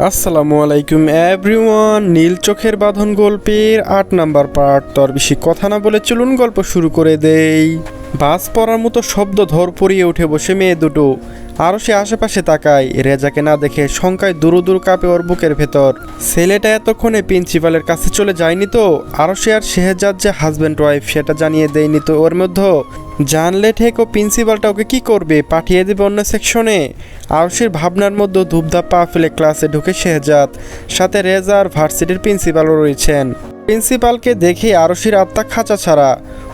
আসসালামু আলাইকুম এভরিওয়ান। নীল চোখের বাঁধন গল্পের ৮ নাম্বার পার্ট। তো আর বেশি কথা না বলে চলুন গল্প শুরু করে দেই। বাস পড়ার মতো শব্দ ধর পড়িয়ে উঠে বসে মেয়ে দুটো। আরও সে আশেপাশে তাকায়, রেজাকে না দেখে শঙ্কায় দূর দূর কাঁপে ওর বুকের ভেতর। ছেলেটা এতক্ষণে প্রিন্সিপালের কাছে চলে যায়নি তো? আরও সে আর শেহজাদ যে হাজব্যান্ড ওয়াইফ সেটা জানিয়ে দেয়নি তো ওর মধ্যে? জানলে ঠেক ও প্রিন্সিপালটা ওকে কী করবে, পাঠিয়ে দেবে অন্য সেকশনে? আরশির ভাবনার মধ্যে ধূপধাপ পা ফেলে ক্লাসে ঢুকে শেহজাদ, সাথে রেজা আর ভার্সিটির প্রিন্সিপালও রয়েছেন। প্রিন্সিপালকে দেখে আরশির আত্মা খাঁচা ছাড়া।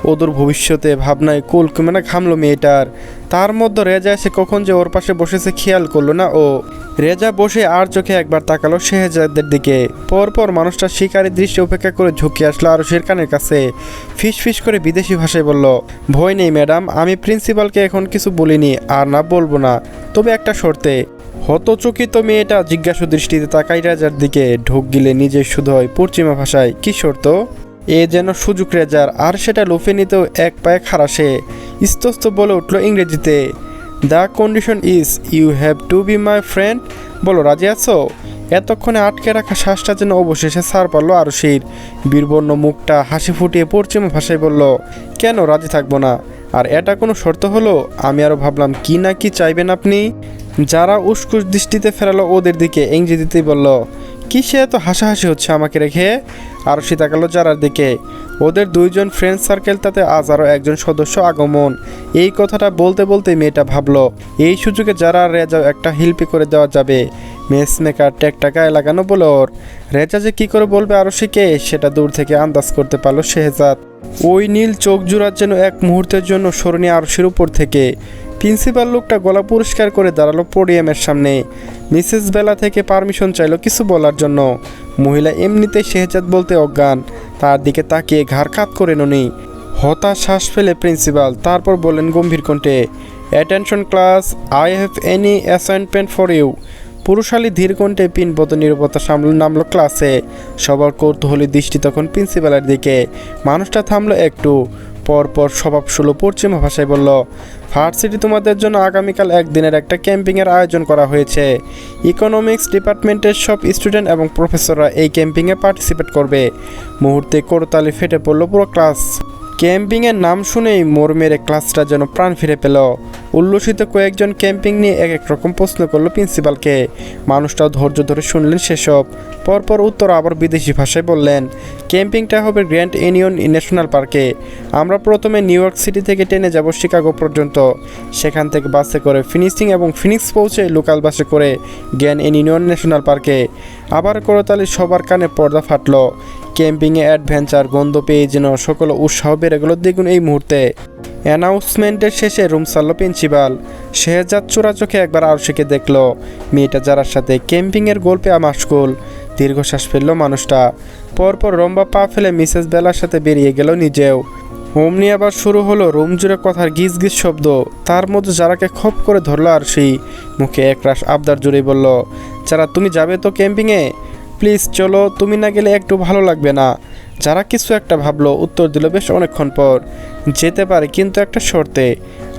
ওদের ভবিষ্যতে ভাবনায় কুলকুমেনা ঘামলো মেয়েটার। তার মধ্যে রেজা এসে কখন যে ওর পাশে বসেছে খেয়াল করলো না ও। রেজা বসে আর চোখে একবার তাকালো শেহজাদের দিকে। পরপর মানুষটা শিকারী দৃষ্টি উপেক্ষা করে ঝুঁকে আসলো আরশির কানের কাছে। ফিস ফিস করে বিদেশি ভাষায় বলল, ভয় নেই ম্যাডাম, আমি প্রিন্সিপালকে এখন কিছু বলিনি আর না বলবো না, তবে একটা শর্তে। হতচকিত মেয়েটা জিজ্ঞাসু দৃষ্টিতে তাকাই রেজার দিকে। ঢোক গিলে নিজের শুধু হয় পশ্চিমা ভাষায়, কি শর্ত? এ যেন সুযোগ রেজার, আর সেটা লুফে নিতেও এক পায়ে খাড়া সে। ইস্তস্ত বলে উঠল ইংরেজিতে, the condition is you have to be my friend. বলো রাজি আছো? এতক্ষণে আটকে রাখা শ্বাসটা যেন অবশেষে ছাড় পারল আরশির। বীরবর্ণ মুখটা হাসি ফুটিয়ে পশ্চিমা ভাষায় বলল, কেন রাজি থাকবো না? আর এটা কোনো শর্ত হলো? আমি আরও ভাবলাম কি না কি চাইবেন আপনি। যারা উস্কুস দৃষ্টিতে ফেরালো ওদের দিকে ইংরেজিতেই বলল, কি সে এত হাসাহাসি হচ্ছে আমাকে রেখে? আরশি তাকালো যারার দিকে। ওদের দুইজন ফ্রেন্ড সার্কেল, তাতে আজ আরও একজন সদস্য আগমন। এই কথাটা বলতে বলতে মেয়েটা ভাবলো, এই সুযোগে যারা রেজা একটা হিলপি করে দেওয়া যাবে। মেস মেকার টেকটাকায় লাগানো বলে ওর। রেজা যে কী করে বলবে আরশিকে সেটা দূর থেকে আন্দাজ করতে পারলো শেহজাদ। ওই নীল চোখ জোড়ার যেন এক মুহূর্তের জন্য সরণি আরশির উপর থেকে। প্রিন্সিপাল লোকটা গলা পরিষ্কার করে দাঁড়ালো পোডিয়ামের সামনে। মিসেস বেলা থেকে পারমিশন চাইলো কিছু বলার জন্য। মহিলা এমনিতেই শেহজাদ বলতে অজ্ঞান। তার দিকে তাকিয়ে ঘাড় কাত করে ননি। হতাশ শ্বাস ফেলে প্রিন্সিপাল তারপর বললেন গম্ভীর কণ্ঠে, attention class, I have any assignment for you. পুরুষালী ধীর কণ্ঠে পিনপত নীরবতা সামলে নামলো ক্লাসে। সবার কৌতূহলী দৃষ্টি তখন প্রিন্সিপালের দিকে। মানুষটা থামলো একটু, পরপর স্বভাবসুলভ পশ্চিমা ভাষায় বলল, ভার্সিটি তোমাদের জন্য আগামীকাল একদিনের একটা ক্যাম্পিংয়ের আয়োজন করা হয়েছে। ইকোনমিক্স ডিপার্টমেন্টের সব স্টুডেন্ট এবং প্রফেসররা এই ক্যাম্পিংয়ে পার্টিসিপেট করবে। মুহূর্তে করতালি ফেটে পড়ল পুরো ক্লাস। ক্যাম্পিংয়ের নাম শুনেই মোড় মেরে ক্লাসটা যেন প্রাণ ফিরে পেল। উল্লসিত কয়েকজন ক্যাম্পিং নিয়ে এক এক রকম প্রশ্ন করলো প্রিন্সিপালকে। মানুষটাও ধৈর্য ধরে শুনলেন সেসব। পরপর উত্তর আবার বিদেশি ভাষায় বললেন, ক্যাম্পিংটা হবে গ্র্যান্ড ইউনিয়ন ন্যাশনাল পার্কে। আমরা প্রথমে নিউ ইয়র্ক সিটি থেকে ট্রেনে যাব শিকাগো পর্যন্ত। সেখান থেকে বাসে করে ফিনিশিং এবং ফিনিক্স পৌঁছে লোকাল বাসে করে গ্র্যান্ড ইউনিয়ন ন্যাশনাল পার্কে। আবার করতালি সবার কানে পর্দা ফাটল। ক্যাম্পিংয়ে অ্যাডভেঞ্চার গন্ধ পেয়ে যেন সকল উৎসাহ বেড়ে গেল দ্বিগুণ এই মুহূর্তে। অ্যানাউন্সমেন্টের শেষে রুম ছাড়ল প্রিন্সিপাল। শেহজাদ চোরা চোখে একবার আরশিকে দেখল। মেয়েটা যারার সাথে ক্যাম্পিংয়ের গল্পে মাশগুল। দীর্ঘশ্বাস ফেলল মানুষটা। পরপর লম্বা পা ফেলে মিসেস বেলার সাথে বেরিয়ে গেল নিজেও। অমনি আবার শুরু হলো রুম জুড়ে কথার গিজ গিজ শব্দ। তার মধ্যে যারাকে খপ করে ধরলো আরশি। মুখে একরাশ আবদার জুড়ে বলল, যারা তুমি যাবে তো ক্যাম্পিংয়ে? প্লিজ চলো, তুমি না গেলে একটু ভালো লাগবে না। যারা কিছু একটা ভাবলো, উত্তর দিল বেশ অনেকক্ষণ পর, যেতে পারে কিন্তু একটা শর্তে।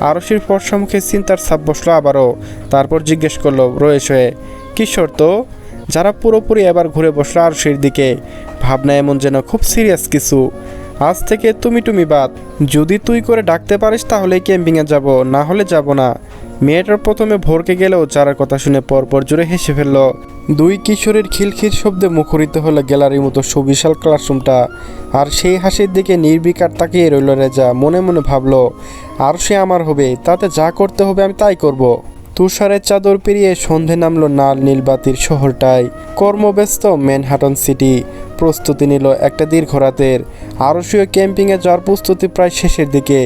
আরশির ফর্সা মুখে চিন্তার ছাপ বসলো আবারও। তারপর জিজ্ঞেস করলো রয়েস হয়ে, কী শর্ত? যারা পুরোপুরি এবার ঘুরে বসলো আরশির দিকে। ভাবনা এমন যেন খুব সিরিয়াস কিছু। আজ থেকে তুমি বাদ। যদি তুই করে ডাকতে পারিস তাহলে ক্যাম্পিংয়ে যাব, না হলে যাব না। মেয়েটার প্রথমে ভরকে গেলেও যারার কথা শুনে পরপর জুড়ে হেসে ফেলল। দুই কিশোরীর খিলখিল শব্দে মুখরিত হলো গ্যালারির মতো সুবিশাল ক্লাসরুমটা। আর সেই হাসির দিকে নির্বিকার তাকিয়ে রইল রেজা। মনে মনে ভাবলো, আর সে আমার হবে, তাতে যা করতে হবে আমি তাই করব। তুষারের চাদর পেরিয়ে সন্ধে নামলো নাল নীলবাতির শহরটায়। কর্মব্যস্ত ম্যানহাটন সিটি। প্রস্তুতি নিল একটা দীর্ঘ রাতের। আরশীয় ক্যাম্পিংয়ে যাওয়ার প্রস্তুতি প্রায় শেষের দিকে।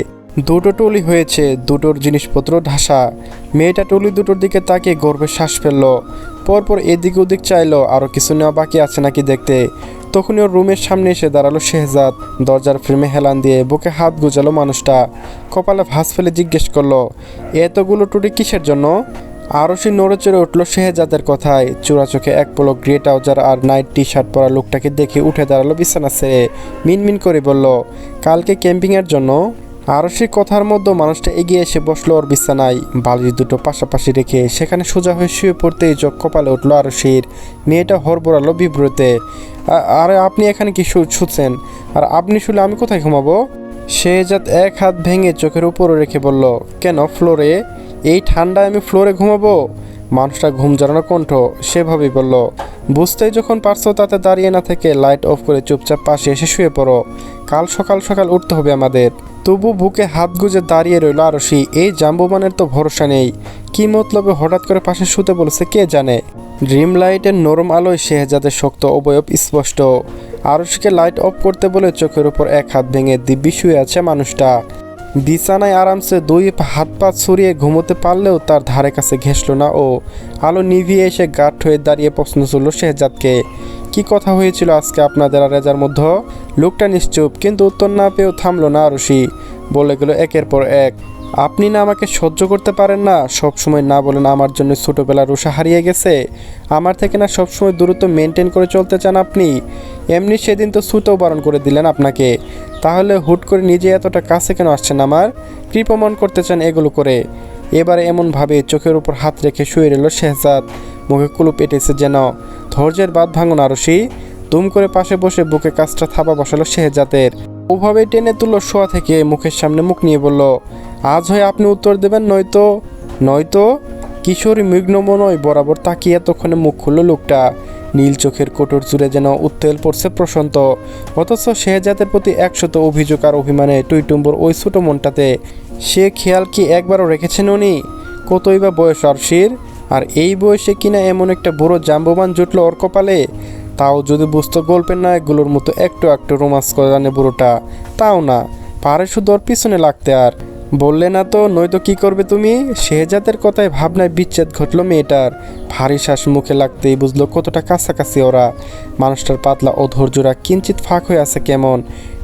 দুটো টলি হয়েছে, দুটোর জিনিসপত্র ঢাসা। মেয়েটা টলি দুটোর দিকে তাকিয়ে গর্বে শ্বাস ফেলল। পরপর এদিক ওদিক চাইলো আরও কিছু নেওয়া বাকি আছে নাকি দেখতে। তখনই ওর রুমের সামনে এসে দাঁড়ালো শেহজাদ। দরজার ফ্রেমে হেলান দিয়ে বুকে হাত গুজালো মানুষটা। কপালে ভাঁজ ফেলে জিজ্ঞেস করলো, এতগুলো টুটি কিসের জন্য? আরশি নড়ে চড়ে উঠল শেহজাদের কথায়। চোরা চোখে এক পলক গ্রে ট্রাউজার আর নাইট টি শার্ট পরা লোকটাকে দেখে উঠে দাঁড়ালো বিছানা ছেড়ে। মিনমিন করে বলল, কালকে ক্যাম্পিংয়ের জন্য? আরশি কথার মধ্যে মানুষটা এগিয়ে এসে বসলো ওর বিছানায়, বালিশ দুটো পাশাপাশি রেখে সেখানে সোজা হয়ে শুয়ে পড়তেই চোখ কপালে উঠলো আরশির। মেয়েটা হড়বড়ালো বিব্রতে। আরে আপনি এখানে কি শুচ্ছেন? আর আপনি শুলে আমি কোথায় ঘুমাবো? শেহজাদ এক হাত ভেঙে চোখের উপরে রেখে বলল, কেন ফ্লোরে? এই ঠান্ডায় আমি ফ্লোরে ঘুমাবো? মানুষটা ঘুম জড়ানো কণ্ঠ সেভাবেই বলল, বুঝতেই যখন পারছো তাতে দাঁড়িয়ে না থেকে লাইট অফ করে চুপচাপ পাশে এসে শুয়ে পড়ো। কাল সকাল সকাল উঠতে হবে আমাদের। তবু বুকে হাত গুজে দাঁড়িয়ে রইল আরশি। এই জাম্বুমানের তো ভরসা নেই। কি মতলবে হঠাৎ করে পাশে শুতে বলেছে কে জানে। ড্রিম লাইটের নরম আলোয় শেহজাদের শক্ত অবয়ব স্পষ্ট। আরশিকে লাইট অফ করতে বলে চোখের উপর এক হাত ভেঙে দিব্যি শুয়ে আছে মানুষটা। বিছানায় আরামসে দুই হাত পা ছড়িয়ে ঘুমোতে পারলেও তার ধারে কাছে ঘেঁষল না ও। আলো নিভিয়ে এসে গাঢ় হয়ে দাঁড়িয়ে প্রশ্ন করল শেহজাদকে, কি কথা হয়েছিল আজকে আপনাদের আর রেজার মধ্যে? লোকটা নিশ্চুপ, কিন্তু উত্তর না পেয়েও থামলো না আরশি। বলে গেল একের পর এক, আপনি না আমাকে সহ্য করতে পারেন না? সবসময় না বলেন আমার জন্য ছোটোবেলার রুষা হারিয়ে গেছে। আমার থেকে না সবসময় দূরত্ব মেনটেন করে চলতে চান আপনি। এমনি সেদিন তো ছুতেও বারণ করে দিলেন আপনাকে। তাহলে হুট করে নিজে এতটা কাছে কেন আসছেন আমার? কী প্রমাণ করতে চান এগুলো করে? এবারে এমনভাবে চোখের উপর হাত রেখে শুয়ে রইল শেহজাদ। মুখে কুলুপ এঁটেছে যেন। ধৈর্যের বাঁধ ভাঙুন আরশি। দুম করে পাশে বসে বুকে কাজটা থাবা বসালো শেহজাদের। ওভাবেই টেনে তুললো শোয়া থেকে, মুখের সামনে মুখ নিয়ে বলল, আজ হয় আপনি উত্তর দেবেন, নয়তো। কিশোরী মৃগ্নমনয় বরাবর তাকিয়ে এতক্ষণে মুখ খুলল লোকটা। নীল চোখের কোটর জুড়ে যেন উত্তেল পড়ছে প্রশান্ত। অথচ শেহজাদের প্রতি 100 অভিযোগ আর অভিমানে টুইটুম্বর ওই ছোটো মনটাতে। সে খেয়াল কি একবারও রেখেছেন উনি? কতই বা বয়স আরশির? আর এই বয়সে কিনা এমন একটা বুড়ো জাম্বমান জুটলো ওর কপালে। তাও যদি বুঝতো গল্পের নায়কগুলোর মতো একটু একটু রোমান্স করে জানে বুড়োটা। তাও না, পারে শুধু ওর পিছনে লাগতে। আর বললে না তো, নয়তো কি করবে তুমি? শেহজাদের কথায় ভাবনায় বিচ্ছেদ ঘটলো মেয়েটার। ভারী শ্বাস মুখে লাগতেই বুঝলো কতটা কাছাকাছি ওরা। মানুষটার পাতলা অধৈর্যরা কিঞ্চিত ফাঁক হয়ে আছে কেমন।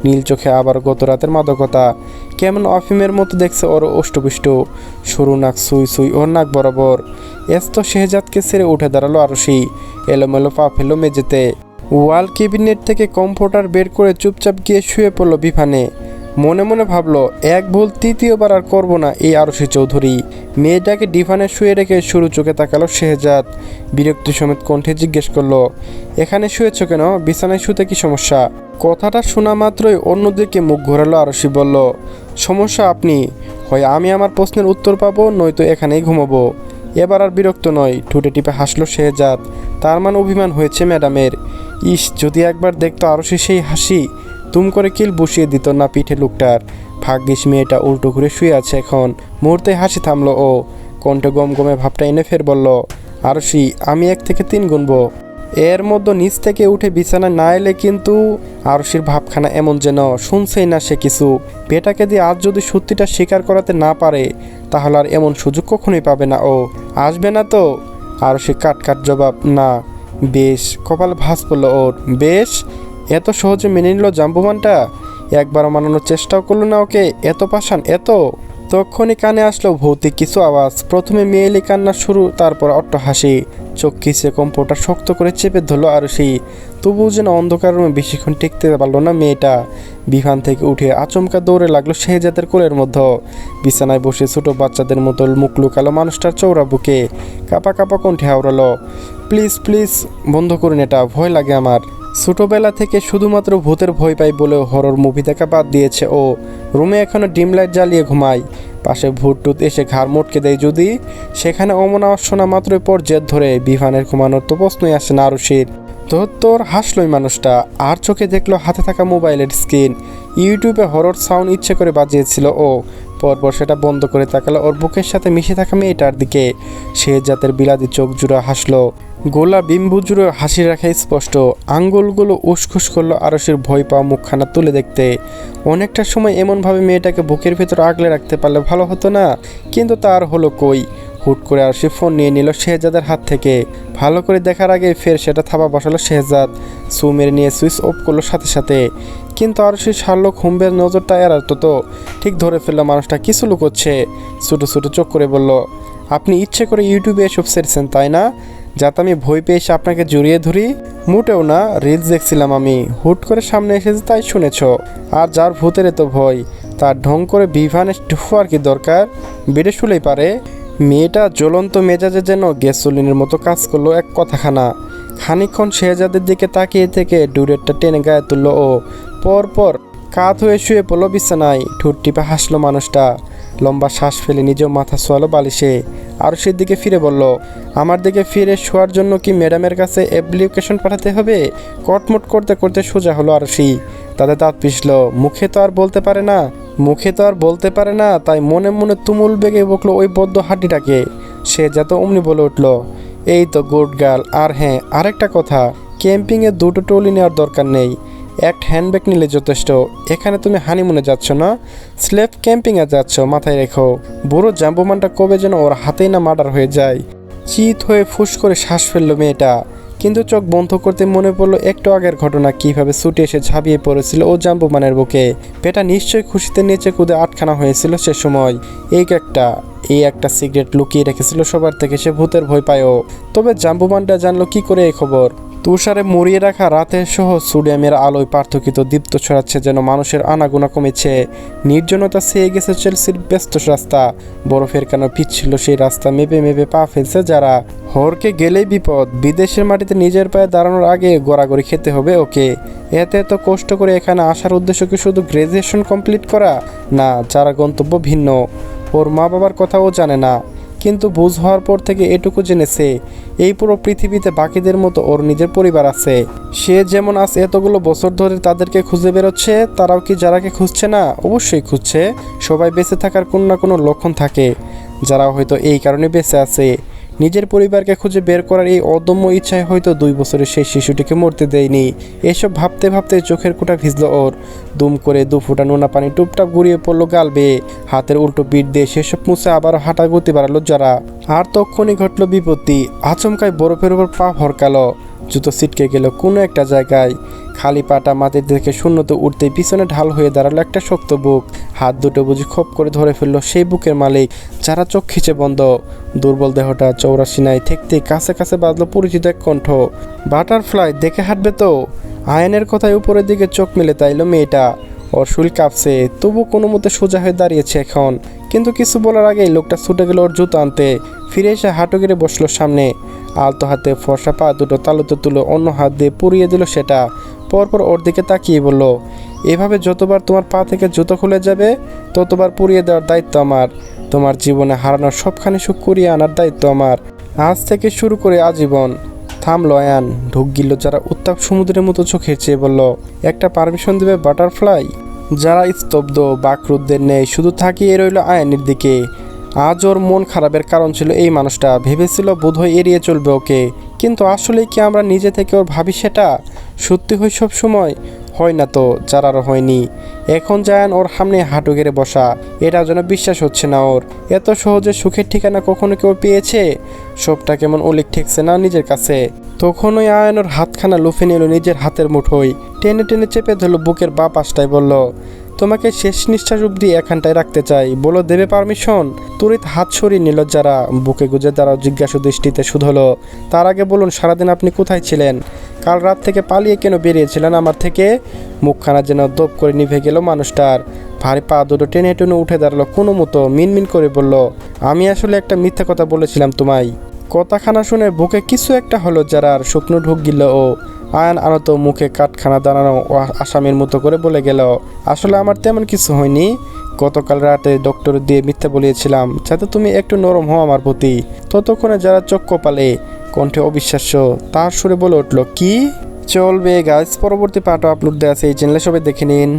নীল চোখে আবার গত রাতের মাদকতা। কেমন অফিমের মতো দেখছে ওর অষ্টপুষ্ট। সরু নাক সুই সুই ওর নাক বরাবর। এস্ত শেহজাদকে ছেড়ে উঠে দাঁড়ালো আরশি। এলোমেলো পা ফেলো মেঝেতে। ওয়াল ক্যাবিনেট থেকে কম্ফোর্টার বের করে চুপচাপ গিয়ে শুয়ে পড়লো বিফানে। মনে মনে ভাবলো, এক ভুল তৃতীয়বার আর করবো না এই আরশি চৌধুরী। মেয়েটাকে ডিভানে শুয়ে রেখে সরু চোখে তাকালো শেহজাদ। বিরক্তি সমেত কণ্ঠে জিজ্ঞেস করলো, এখানে শুয়েছ কেন? বিছানায় শুতে কি সমস্যা? কথাটা শোনা মাত্রই অন্যদিকে মুখ ঘোরালো আরশি। বলল, সমস্যা আপনি। হয় আমি আমার প্রশ্নের উত্তর পাবো, নয়তো এখানেই ঘুমাবো। এবার আর বিরক্ত নয়, ঠোঁটে টিপে হাসলো শেহজাদ। তার মান অভিমান হয়েছে ম্যাডামের। ইস, যদি একবার দেখতো আরশি সেই হাসি, তুম করে কিল বসিয়ে দিত না পিঠে লোকটার। ভাগ্যিস মেয়েটা উল্টো ঘুরে শুয়ে আছে এখন। মুহূর্তে হাসি থামলো ও। কণ্ঠে গমগমে ভাবটা এনে ফের বলল, আরশি, আমি 1 থেকে 3 গুনবো। এর মধ্যে নিচ থেকে উঠে বিছানায় না এলে কিন্তু। আরশির ভাবখানা এমন যেন শুনছেই না সে কিছু। বেটাকে দিয়ে আজ যদি সত্যিটা স্বীকার করাতে না পারে, তাহলে আর এমন সুযোগ কখনোই পাবে না ও। আসবে না তো? আরশি কাট জবাব, না। বেশ। কপাল ভাঁজ পড়ল ওর। বেশ? এত সহজে মেনে নিল জাম্বুমানটা? একবারও মানানোর চেষ্টাও করলো না ওকে? এত পাষাণ, এত। তখনই কানে আসলো ভৌতিক কিছু আওয়াজ। প্রথমে মেয়েলি কান্না শুরু, তারপর অট্ট হাসি। চোখ খিচে কম্পোটা শক্ত করে চেপে ধরলো আরশি। তবুও যেন অন্ধকার রুমে বেশিক্ষণ টিকতে পারলো না মেয়েটা। বিভান থেকে উঠে আচমকা দৌড়ে লাগলো শেহজাদের কোলের মধ্যে। বিছানায় বসে ছোটো বাচ্চাদের মতো মুখ লুকালো মানুষটার চৌড়া বুকে। কাপা কাপা কণ্ঠে আওড়ালো, প্লিজ বন্ধ করুন এটা, ভয় লাগে আমার। ছোটোবেলা থেকে শুধুমাত্র ভূতের ভয় পাই বলেও হরর মুভি দেখা বাদ দিয়েছে ও। রুমে এখনও ডিম লাইট জ্বালিয়ে ঘুমায়। পাশে ভূত টুত এসে ঘাড় মোটকে দেয় যদি। সেখানে অমন আওয়াজ শোনা মাত্রই পর জেদ ধরে বিভানের ঘুমানোর তো প্রশ্নই আসে না আরশির। তোর হাসলই মানুষটা। আর চোখে দেখলো হাতে থাকা মোবাইলের স্ক্রিন। ইউটিউবে হরর সাউন্ড ইচ্ছে করে বাজিয়েছিল ও। পরপর সেটা বন্ধ করে তাকালো ওর বুকের সাথে মিশে থাকা মেয়েটার দিকে। শেহজাদের বিলাদি চোখ জুড়ে হাসলো। গোলা বিম্বু জুড়ে হাসি রাখা স্পষ্ট। আঙ্গুলগুলো উসখুস করলো আরশির ভয় পাওয়া মুখখানা তুলে দেখতে। অনেকটা সময় এমনভাবে মেয়েটাকে বুকের ভেতর আগলে রাখতে পারলে ভালো হতো না, কিন্তু তার হলো কই। হুট করে আরশি ফোন নিয়ে নিল শেহজাদের হাত থেকে। ভালো করে দেখার আগে ফের সেটা থাবা বসালো শেহজাদ। সু মেরে নিয়ে সুইচ অফ করলো সাথে সাথে। কিন্তু আরশি শার্লক হোমসের নজরটা এড়াতো তো। ঠিক ধরে ফেললো মানুষটা কিছু লুকোচ্ছে। ছোটো ছোটো চোখ করে বলল, আপনি ইচ্ছে করে ইউটিউবে এসব সেরেছেন তাই না, যাতে আমি ভয় পেয়ে এসে আপনাকে জড়িয়ে ধরি? মোটেও না, রিলস দেখছিলাম আমি। হুট করে সামনে এসেছে তাই শুনেছ। আর যার ভূতের এত ভয়, তার ঢং করে বিভানে ঢুয়ার কি দরকার, বেড়ে শুলেই পারে। মেয়েটা জ্বলন্ত মেজাজে যেন গ্যাসোলিনের মতো কাজ করলো এক কথাখানা। খানিকক্ষণ শেহজাদের দিকে তাকিয়ে থেকে ডুরেটটা টেনে গায়ে তুললো ও পরপর কাত হয়ে শুয়ে পড়লো বিছানায়। ঠোঁট টিপে হাসলো মানুষটা, লম্বা শ্বাস ফেলে নিজেও মাথা শোয়ালো বালিশে। আরশির দিকে ফিরে বলল, আমার দিকে ফিরে শোয়ার জন্য কি ম্যাডামের কাছে অ্যাপ্লিকেশন পাঠাতে হবে? কটমট করতে করতে সোজা হলো আরশি। তাতে দাঁত পিষল, মুখে তো আর বলতে পারে না, তাই মনে মনে তুমুল বেগে বকলো ওই বদ্ধ হাঁটিটাকে। সে যত অমনি বলে উঠল, এই তো গুড গার্ল। আর হ্যাঁ, আরেকটা কথা, ক্যাম্পিংয়ে দুটো ট্রলি নেওয়ার দরকার নেই, একটা হ্যান্ডব্যাগ নিলে যথেষ্ট। এখানে তুমি হানিমুনে যাচ্ছ না, স্লেভ ক্যাম্পিংয়ে যাচ্ছ, মাথায় রেখো। বুড়ো জাম্বুমানটা কবে যেন ওর হাতেই না মার্ডার হয়ে যায়। চিত হয়ে ফুস করে শ্বাস ফেললো মেয়েটা, কিন্তু চোখ বন্ধ করতে মনে পড়লো একটু আগের ঘটনা, কিভাবে ছুটে এসে ঝাঁপিয়ে পড়েছিল ও জাম্বুমানের বুকে। পেটা নিশ্চয়ই খুশিতে নেচে কুদে আটখানা হয়েছিল সে সময়। এই একটা সিগারেট লুকিয়ে রেখেছিল সবার থেকে, সে ভূতের ভয় পায়ও। তবে জাম্বুমানটা জানলো কি করে এই খবর? তুষারে মুড়িয়ে রাখা রাতের সহ সোডিয়ামের আলোয় পার্থকিত দীপ্ত ছড়াচ্ছে, যেন মানুষের আনাগোনা কমেছে। নির্জনতা ছেয়ে গেছে চেলসির ব্যস্ত রাস্তা। বরফের কেন পিচ্ছিল সেই রাস্তা, মেপে মেপে পা ফেলছে যারা। হরকে গেলেই বিপদ, বিদেশের মাটিতে নিজের পায়ে দাঁড়ানোর আগে গড়াগড়ি খেতে হবে ওকে। এত কষ্ট করে এখানে আসার উদ্দেশ্য কি শুধু গ্র্যাজুয়েশন কমপ্লিট করা? না, যারা গন্তব্য ভিন্ন। ওর মা বাবার কথাও জানে না, কিন্তু বুঝ হওয়ার পর থেকে এটুকু জেনেছে, এই পুরো পৃথিবীতে বাকিদের মতো ওর নিজের পরিবার আছে। সে যেমন আছে এতগুলো বছর ধরে তাদেরকে খুঁজে বেরোচ্ছে, তারাও কি যারাকে খুঁজছে না? অবশ্যই খুঁজছে। সবাই বেঁচে থাকার কোনো না কোনো লক্ষণ থাকে, যারা হয়তো এই কারণে বেঁচে আছে। নিজের পরিবারকে খুঁজে বের করার এই অদম্য ইচ্ছায় হয়তো 2 বছরের সেই শিশুটিকে মরতে দেয়নি। এসব ভাবতে ভাবতে চোখের কোটা ভিজল ওর। দুম করে 2 ফোঁটা নোনা পানি টুপটাপ গড়িয়ে পড়লো গাল বেয়ে। হাতের উল্টো পিঠ দিয়ে সেসব মুছে আবারও হাঁটা গতি বাড়ালো যারা। আর তখনই ঘটল বিপত্তি। আচমকায় বরফের উপর পা ভরকালো, জুতো ছিটকে গেল কোনো একটা জায়গায়। খালি পাটা মাটির দিকে শূন্যতে উঠতেই পিছনে ঢাল হয়ে দাঁড়ালো একটা শক্ত বুক। হাত দুটো বুঝি খোপ করে ধরে ফেললো সেই বুকের মালিক, যারা চোখ খিচে বন্ধ। দুর্বল দেহটা চৌড়া সিনায় ঠেকতে কাছে কাছে বাজলো পরিচিত এক কণ্ঠ, বাটারফ্লাই দেখে হাঁটবে তো? আয়নের কথায় উপরের দিকে চোখ মেলে তাইলো মেয়েটা। ওর শরীর কাঁপছে, তবু কোনো মতে সোজা হয়ে দাঁড়িয়েছে এখন। কিন্তু কিছু বলার আগেই লোকটা ছুটে গেল ওর জুতো আনতে। ফিরে এসে হাঁটু গেড়ে বসলো সামনে। আলতো হাতে ফর্সা পা দুটো তালুতে তুলে অন্য হাত দিয়ে পুড়িয়ে দিল সেটা। পরপর ওর দিকে তাকিয়ে বলল, এভাবে যতবার তোমার পা থেকে জুতো খুলে যাবে ততবার পুড়িয়ে দেওয়ার দায়িত্ব আমার। তোমার জীবনে হারানোর সবখানি সুখ করিয়ে আনার দায়িত্ব আমার, আজ থেকে শুরু করে আজীবন। থামলো আয়ান, ঢুক গিল যারা উত্তাপ সমুদ্রের মতো চোখের চেয়ে বলল, একটা পারমিশন দেবে বাটারফ্লাই? যারা স্তব্ধ, বাকরুদ্ধের নেই, শুধু তাকিয়ে রইল আয়ানের দিকে। আজ ওর মন খারাপের কারণ ছিল এই মানুষটা। ভেবেছিল বোধহয় এড়িয়ে চলবে ওকে, কিন্তু আসলে কি আমরা নিজে থেকে ওর ভাবি সেটা সত্যি হয় সব সময়? হয় না তো, যারারও হয়নি। এখন জায়ান ওর সামনে হাঁটু গেড়ে বসা, এটা যেন বিশ্বাস হচ্ছে না ওর। এত সহজে সুখের ঠিকানা কখনো কেউ পেয়েছে? সবটা কেমন অলিক ঠেকছে না নিজের কাছে। তখন ওই আয়ান ওর হাতখানা লুফে নিল নিজের হাতের মুঠোয়, টেনে টেনে চেপে ধরল বুকের বা পাশটায়। বলল, তোমাকে শেষ নিঃশ্বাস অব্দি এখানটায় রাখতে চাই, বলো দেবে পারমিশন? তড়িৎ হাত সরিয়ে নিল যারা, বুকে গুজে দাঁড়াও জিজ্ঞাসা দৃষ্টিতে শুধলো, তার আগে বলুন সারাদিন আপনি কোথায় ছিলেন? কাল রাত থেকে পালিয়ে কেন বেরিয়েছিলেন আমার থেকে? মুখখানা যেন দপ করে নিভে গেল মানুষটার। ভারী পা দুটো টেনে টেনে উঠে দাঁড়ালো কোনো মতো, মিনমিন করে বলল, আমি আসলে একটা মিথ্যা কথা বলেছিলাম তোমায়। কথাখানা শুনে বুকে কিছু একটা হলো যারার, শুকনো ঢুক গিল ও। আয়ান আনত মুখে কাঠখানা দাঁড়ানো আসামির মতো করে বলে গেল, আসলে আমার তেমন কিছু হয়নি। গতকাল রাতে ডক্টর দিয়ে মিথ্যা বলিয়েছিলাম যাতে তুমি একটু নরম হও আমার প্রতি। ততক্ষণে যারা চোখ কপালে, কণ্ঠে অবিশ্বাস্য তার সুরে বলে উঠল, কি? চলবে গাইস, পরবর্তী পার্টও আপলোড দেওয়া আছে এই চ্যানেলে, সবাই দেখে নিন।